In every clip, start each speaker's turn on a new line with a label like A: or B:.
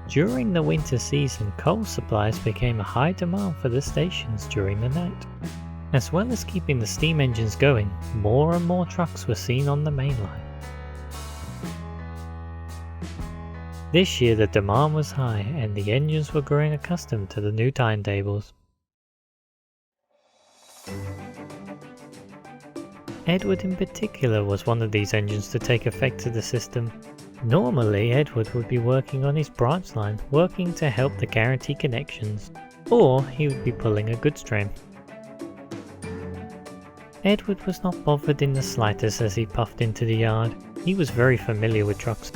A: During the winter season, coal supplies became a high demand for the stations during the night. As well as keeping the steam engines going, more and more trucks were seen on the main line. This year the demand was high and the engines were growing accustomed to the new timetables. Edward in particular was one of these engines to take effect to the system. Normally Edward would be working on his branch line, working to help the guarantee connections, or he would be pulling a goods train. Edward was not bothered in the slightest as he puffed into the yard. He was very familiar with trucks.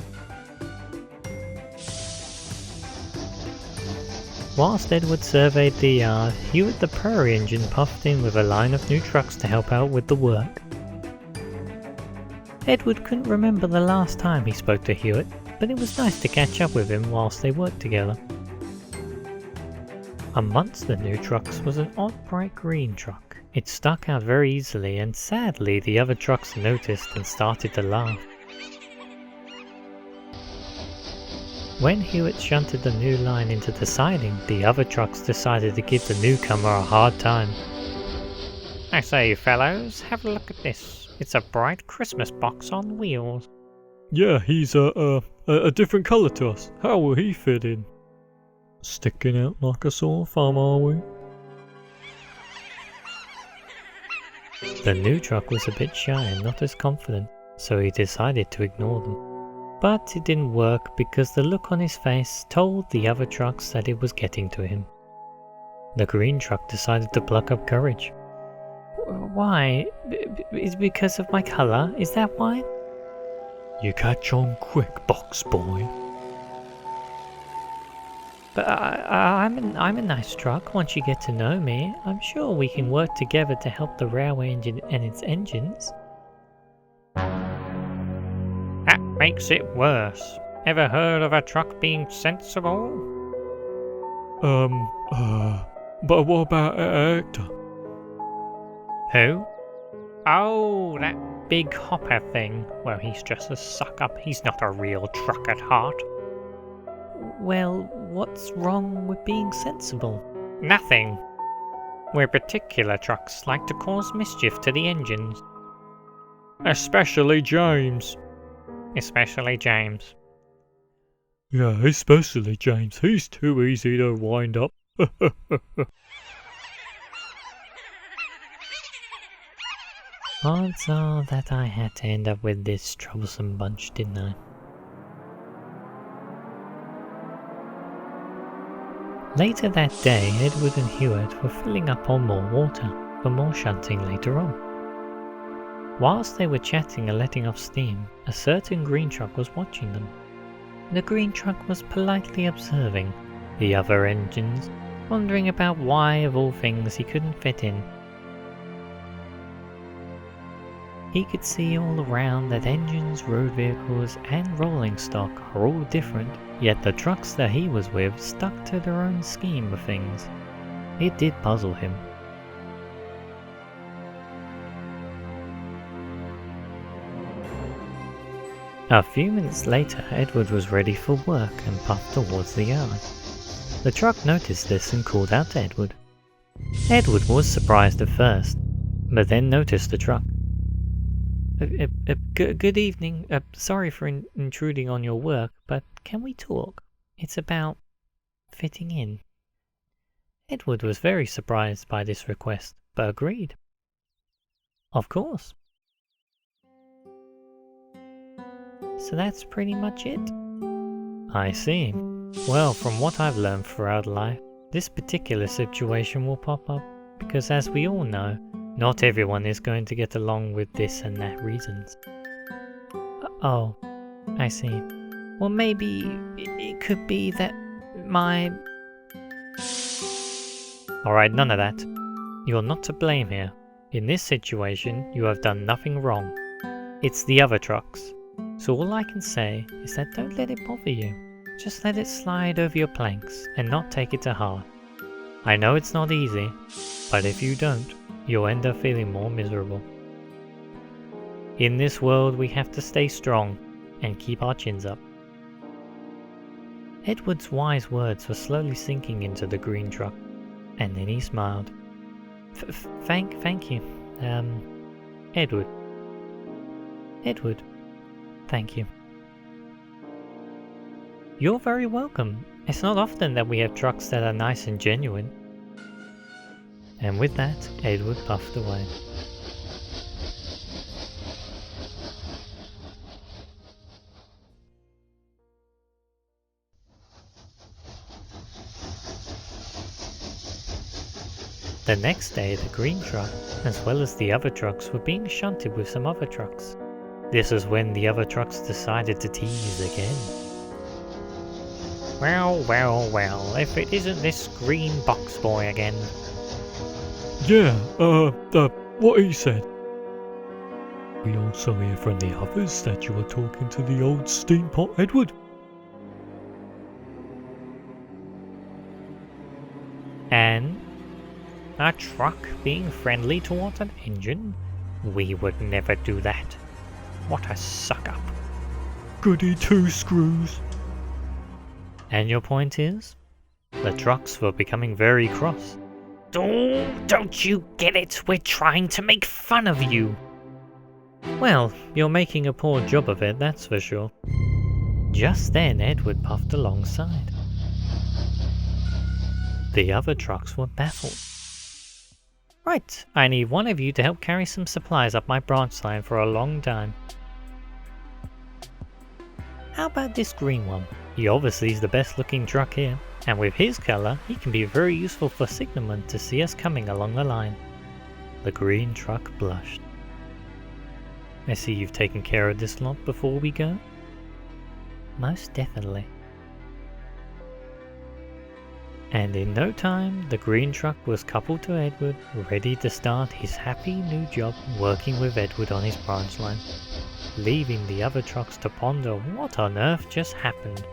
A: Whilst Edward surveyed the yard, Hewitt the Prairie engine puffed in with a line of new trucks to help out with the work. Edward couldn't remember the last time he spoke to Hewitt, but it was nice to catch up with him whilst they worked together. Amongst the new trucks was an odd bright green truck. It stuck out very easily and sadly the other trucks noticed and started to laugh. When Hewitt shunted the new line into the siding, the other trucks decided to give the newcomer a hard time. "I say, fellows, have a look at this. It's a bright Christmas box on wheels."
B: "Yeah, he's a different colour to us. How will he fit in?" "Sticking out like a sore thumb, are we?"
A: The new truck was a bit shy and not as confident, so he decided to ignore them. But it didn't work because the look on his face told the other trucks that it was getting to him. The green truck decided to pluck up courage. "Why? It's because of my colour? Is that why?"
B: "You catch on quick, box boy."
A: "But I'm a nice truck once you get to know me. I'm sure we can work together to help the railway engine and its engines."
C: "That makes it worse. Ever heard of a truck being sensible?"
B: But what about Hector?"
C: "Who? Oh, that big hopper thing. Well, he's just a suck-up. He's not a real truck at heart."
A: "Well, what's wrong with being sensible?"
C: "Nothing. Where particular trucks like to cause mischief to the engines."
B: "Especially James."
C: "Especially James."
B: "Yeah, especially James. He's too easy to wind up."
A: Odds are that I had to end up with this troublesome bunch, didn't I? Later that day, Edward and Hewitt were filling up on more water for more shunting later on. Whilst they were chatting and letting off steam, a certain green truck was watching them. The green truck was politely observing the other engines, wondering about why of all things he couldn't fit in. He could see all around that engines, road vehicles and rolling stock are all different, yet the trucks that he was with stuck to their own scheme of things. It did puzzle him. A few minutes later, Edward was ready for work and puffed towards the yard. The truck noticed this and called out to Edward. Edward was surprised at first, but then noticed the truck. Good evening. Sorry for intruding on your work, but can we talk? It's about fitting in." Edward was very surprised by this request, but agreed. "Of course." "So that's pretty much it?" "I see. Well, from what I've learned throughout life, this particular situation will pop up because, as we all know, not everyone is going to get along with this and that reasons." "Oh, I see. Well, maybe it could be that my..." "Alright, none of that. You're not to blame here. In this situation, you have done nothing wrong. It's the other trucks. So all I can say is that don't let it bother you. Just let it slide over your planks and not take it to heart. I know it's not easy, but if you don't, you'll end up feeling more miserable. In this world, we have to stay strong and keep our chins up. Edward's wise words were slowly sinking into the green truck, and then he smiled. Thank you. Edward. Edward, thank you. You're very welcome. It's not often that we have trucks that are nice and genuine. And with that, Edward puffed away. The next day, the green truck, as well as the other trucks, were being shunted with some other trucks. This is when the other trucks decided to tease again. Well, if it isn't this green box boy again.
B: Yeah, what he said. We also hear from the others that you are talking to the old steampot Edward.
C: And a truck being friendly towards an engine? We would never do that. What a suck-up.
B: Goody two screws.
A: And your point is? The trucks were becoming very cross.
C: Oh, don't you get it? We're trying to make fun of you.
A: Well, you're making a poor job of it, that's for sure. Just then, Edward puffed alongside. The other trucks were baffled. Right, I need one of you to help carry some supplies up my branch line for a long time. How about this green one? He obviously is the best looking truck here, and with his colour, he can be very useful for signalmen to see us coming along the line. The green truck blushed. I see you've taken care of this lot before we go? Most definitely. And in no time, the green truck was coupled to Edward, ready to start his happy new job working with Edward on his branch line, leaving the other trucks to ponder what on earth just happened.